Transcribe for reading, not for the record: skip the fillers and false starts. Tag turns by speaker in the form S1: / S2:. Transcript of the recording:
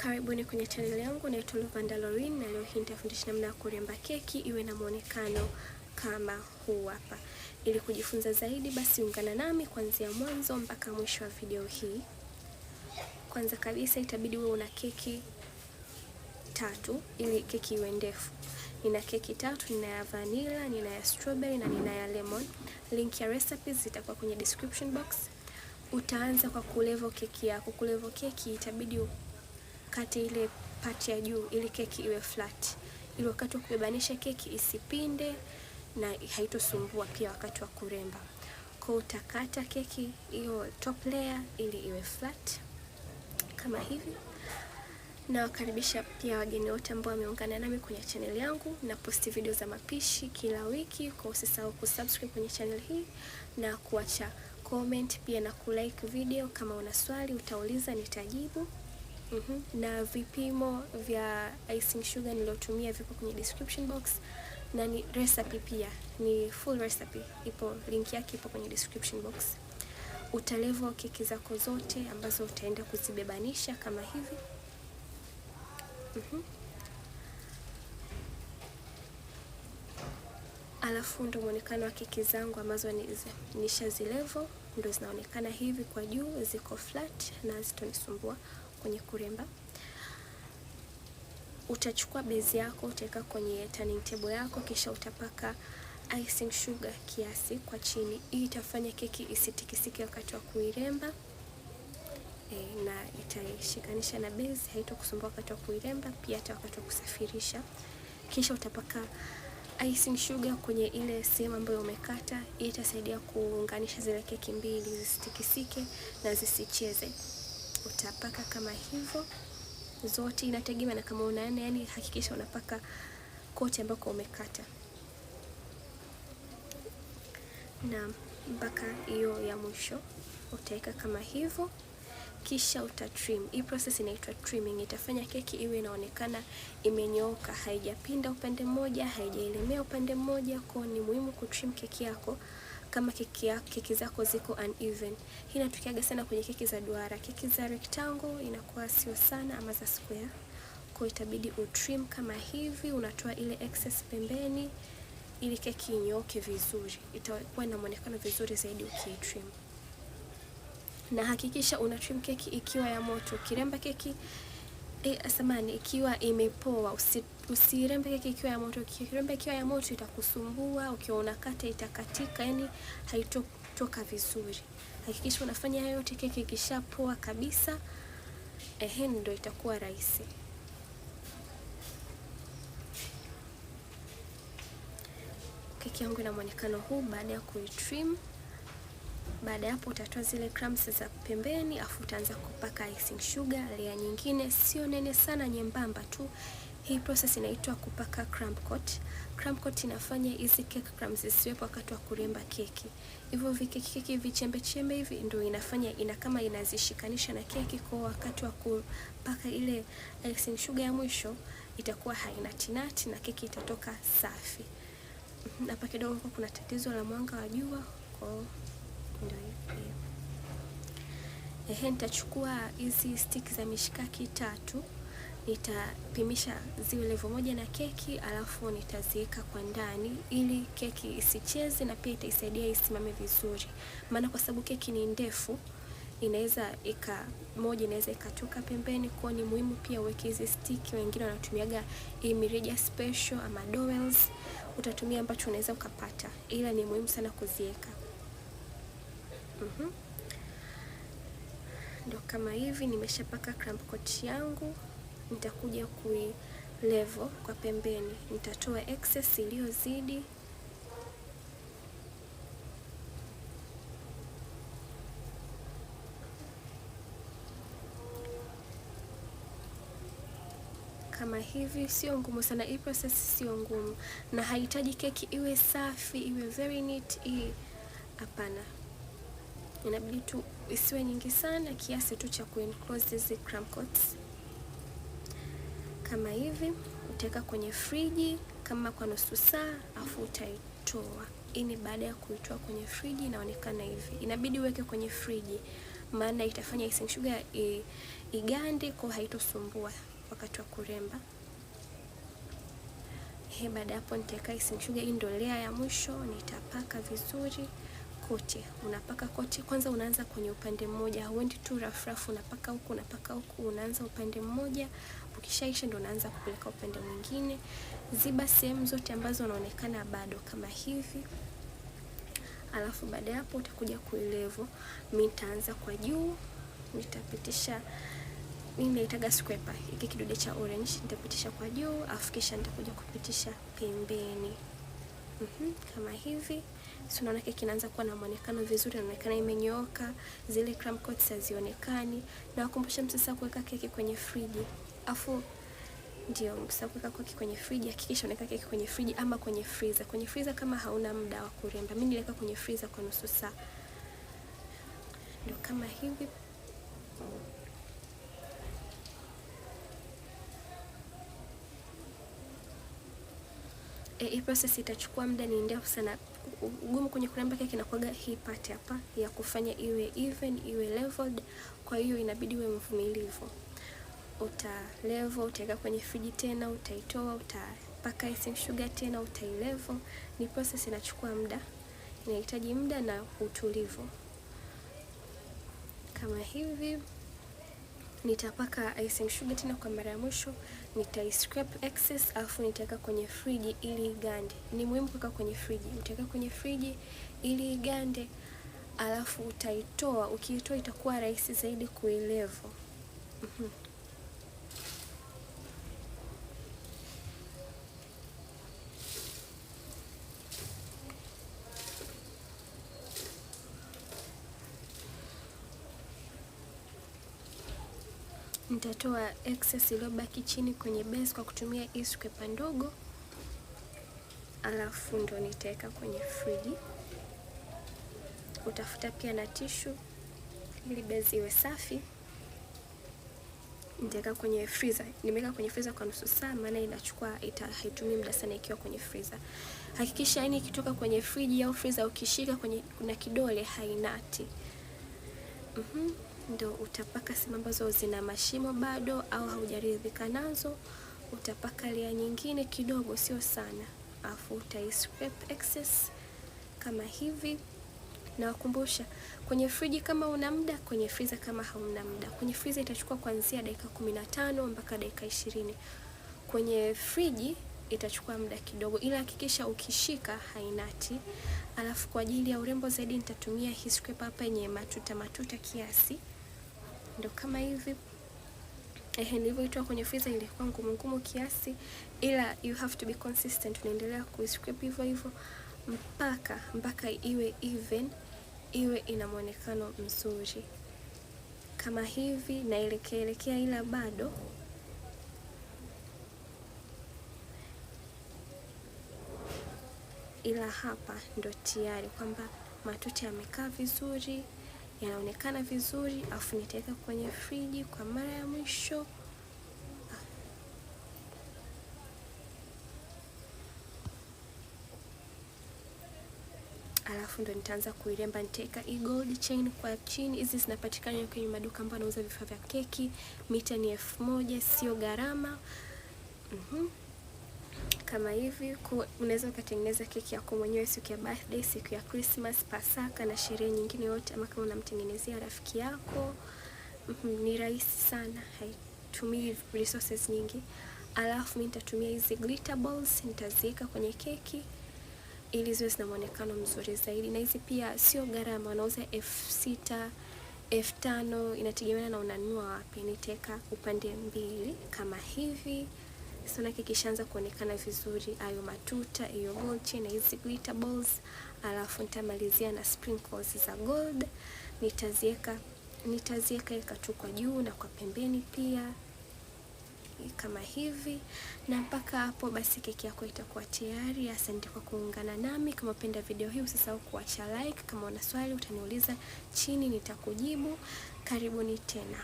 S1: Karibuni kwenye channel yangu, naitwa Lorin, na leo hii nitafundisha namna ya kuremba keki iwe na muonekano kama huu hapa. Ili kujifunza zaidi, basi ungana nami kuanzia mwanzo mpaka mwisho wa video hii. Kwanza kabisa itabidi uwe una keki 3 ili keki iwe ndefu. Nina keki 3, nina ya vanilla, nina ya strawberry na nina ya lemon. Link ya recipes zitakuwa kwenye description box. Utaanza kwa kulevo keki yako. Kulevo keki itabidi kati ile pati ya juu ili keki iwe flat, ili wakati wa kubebanisha keki isipinde na haitosumbua pia wakati wa kuremba. Kwa utakata keki hiyo top layer ili iwe flat kama hivi. Na wakaribisha pia wageni wote ambao wameungana nami kwenye channel yangu. Na posti video za mapishi kila wiki, kwa usisahau kusubscribe kwenye channel hii na kuacha comment pia na kulike video. Kama una swali utauliza, nitajibu. Na vipimo vya icing sugar nilotumia vipo kwenye description box, na ni recipe pia, ni full recipe, ipo link yake ipo kwenye description box. Utalevo keki zako zote ambazo utaenda kuzibebanisha kama hivi. Alafu ndo muonekano wa keki zangu ambazo nishazilevo, ndo zinaonekana hivi kwa juu, ziko flat na hazitonisumbua kwenye kuremba. Utachukua base yako utaweka kwenye turning table yako, kisha utapaka icing sugar kiasi kwa chini. Hii itafanya keki isitikisike wakati wa kuiremba, na itaishikanisha na base, haitokusumbua wakati wa kuiremba, pia hata wakati wa kusafirisha. Kisha utapaka icing sugar kwenye ile sehemu ambayo umekata. Hii itasaidia kuunganisha zile keki mbili zisitikisike na zisicheze. Utapaka kama hivyo zote, inategemea na kama unaana, yani hakikisha unapaka kote ambako umekata, na mpaka hiyo ya mwisho utaweka kama hivyo. Kisha utatrim. Hii process inaitwa trimming. Itafanya keki iwe inaonekana imenyooka, haijapinda upande mmoja, haijaelemea upande mmoja. Kwa ni muhimu kutrim keki yako kama keki zako ziko uneven. Hii inatukiaga sana kwenye keki za duara. Keki za rectangle inakuwa sio sana, ama za square. Kwa itabidi utrim kama hivi, unatoa ile excess pembeni ili keki inyooke vizuri. Itakuwa na muonekano vizuri zaidi ukitrim. Na hakikisha una trim keki ikiwa ya moto. Ukiremba keki ikiwa imepoa, usirembe keki ikiwa ya moto. Ukiremba ikiwa ya moto itakusumbua, ukiwa unakata itakatika, yani haitotoka vizuri. Hakikisha unafanya hayo yote keki ikishapoa kabisa, ndio itakuwa rahisi. Keki yangu ina muonekano huu baada ya kuitrim. Baada ya hapo utatoa zile crumbs za pembeni, afu utaanza kupaka icing sugar layer nyingine, sio nene sana, nyembamba tu. Hii process inaitwa kupaka crumb coat. Crumb coat inafanya hizi cake crumbs zisiwepo wakati wa kuremba keki. Hivyo keki vichembe chembe hivi ndio inafanya kama inazishikanisha na keki, kwa wakati wa kupaka ile icing sugar ya mwisho itakuwa haina tinati na keki itatoka safi. Hapa kidogo kuna tatizo la mwanga wa jua, kwa nitachukua hizi stick za mishikaki 3, nitapimisha ziwe level moja na keki, alafu nitaziweka kwa ndani ili keki isicheze, na pia itaisaidia isimame vizuri. Maana kwa sababu keki ni ndefu, inaweza moja inaweza ikatoka pembeni, kwa ni muhimu pia uweke hizi stick. Wengine wanatumiaga mirija special ama dowels, utatumia ambacho unaweza ukapata, ila ni muhimu sana kuziweka. Ndio kama hivi nimeshapaka crumb coat yangu. Nitakuja level kwa pembeni, nitatoa excess iliyozidi kama hivi. Sio ngumu sana hii process, sio ngumu, na haihitaji keki iwe safi, iwe very neat. Hii hapana, inabidi tu isiwe nyingi sana, kiasi tu cha kuenclose hizi crumb coats kama hivi. Utaweka kwenye friji kama kwa nusu saa, afu utaitoa. Hii ni baada ya kuitoa kwenye friji, inaonekana hivi. Inabidi uweke kwenye friji maana itafanya icing sugar igande, kwa haitosumbua wakati wa kuremba. Baada hapo nitaweka icing sugar. Hii ndio layer ya mwisho, nitapaka vizuri kote. Unapaka kote, kwanza unaanza kwenye upande mmoja, huendi tu rafrafu, unapaka huku unapaka huku, unaanza upande mmoja, ukishaisha ndio unaanza kupeleka upande mwingine. Ziba sehemu zote ambazo unaonekana bado kama hivi. Alafu baada hapo utakuja kuilevel. Mimi nitaanza kwa juu, nitapitisha, mimi naitaga scraper, hiki kidude cha orange, nitapitisha kwa juu, afu kisha nitakuja kupitisha pembeni. Kama hivi. So unaona keki inaanza kuwa na muonekano vizuri, inaonekana imenyooka, zile crumb coats hazionekani. Na wakumbusha msisahau kuweka keki kwenye friji. Afu ndio msisahau kuweka keki kwenye friji, hakikisha unaweka keki kwenye friji ama kwenye freezer. Kwenye freezer kama hauna muda wa kuremba. Mimi niliweka kwenye freezer kwa nusu saa. Ndio kama hivi. Hii process itachukua muda, ni ndefu sana. Ugumu kwenye kuremba keki inakuwa hii part hapa ya kufanya iwe even, iwe leveled. Kwa hiyo inabidi uwe mvumilivu. Level, utaweka kwenye friji tena, utaitoa, utapaka icing sugar tena, utailevel. Ni process inachukua muda. Inahitaji muda na utulivu. Kama hivi. Nitapaka icing sugar tena kwa mara ya mwisho, scrape excess, afu nitaweka kwenye friji ili igande. Ni muhimu kuweka kwenye friji. Utaweka kwenye friji ili igande, alafu utaitoa. Ukiitoa itakuwa rahisi zaidi kuilevel. Nitatoa excess iliyobaki chini kwenye base kwa kutumia hii scraper ndogo. Alafu ndo nitaweka kwenye friji. Utafuta pia na tissue ili base iwe safi. Nitaweka kwenye freezer. Nimeweka kwenye freezer kwa nusu saa, maana haitumii muda sana ikiwa kwenye freezer. Hakikisha yani ikitoka kwenye friji au freezer ukishika kuna kidole hainati. Ndo utapaka sehemu ambazo zina mashimo bado au haujaridhika nazo, utapaka layer nyingine kidogo, sio sana. Afu utai-scrape excess kama hivi. Na wakumbusha, kwenye friji kama una muda, kwenye freezer kama hauna muda. Kwenye freezer itachukua kuanzia dakika 15 mpaka dakika 20. Kwenye friji itachukua muda kidogo, ila hakikisha ukishika hainati. Alafu kwa ajili ya urembo zaidi nitatumia hii scraper hapa yenye matuta kiasi. Ndio kama hivi. Nilivyoitoa kwenye freezer ilikuwa ngumu kiasi, ila you have to be consistent. Unaendelea ku-scrape hivyo mpaka iwe even, iwe ina muonekano mzuri kama hivi. Na elekea ila bado. Ila hapa ndo tayari kwamba matuta yamekaa vizuri, yanaonekana vizuri. Afu nitaweka kwenye friji kwa mara ya mwisho. Alafu ndo nitaanza kuiremba. Nitaweka gold chain kwa chini. Hizi zinapatikana kwenye maduka ambayo yanauza vifaa vya keki. Mita ni 1000, sio gharama. Kama hivi. Unaweza ukatengeneza keki yako mwenyewe siku ya birthday, siku ya Christmas, Pasaka na sherehe nyingine yote, ama kama unamtengenezea rafiki yako. Ni rahisi sana, haitumii resources nyingi. Alafu mimi nitatumia hizi glitter balls, nitaziweka kwenye keki ili ziwe zina muonekano mzuri zaidi. Na hizi pia sio gharama, wanauza 6000, 5000, inategemea na unanunua wapi. Nitaweka upande mbili kama hivi. Sasa keki kishaanza kuonekana vizuri, hayo matuta, hiyo gold chain na hizi glitter balls. Alafu nitamalizia na sprinkles za gold. Nitaziweka tu kwa juu na kwa pembeni pia kama hivi. Na mpaka hapo basi keki yako itakuwa tayari. Asante kwa kuungana nami. Kama unapenda video hii usisahau kuacha like. Kama una swali utaniuliza chini nitakujibu. Karibuni tena.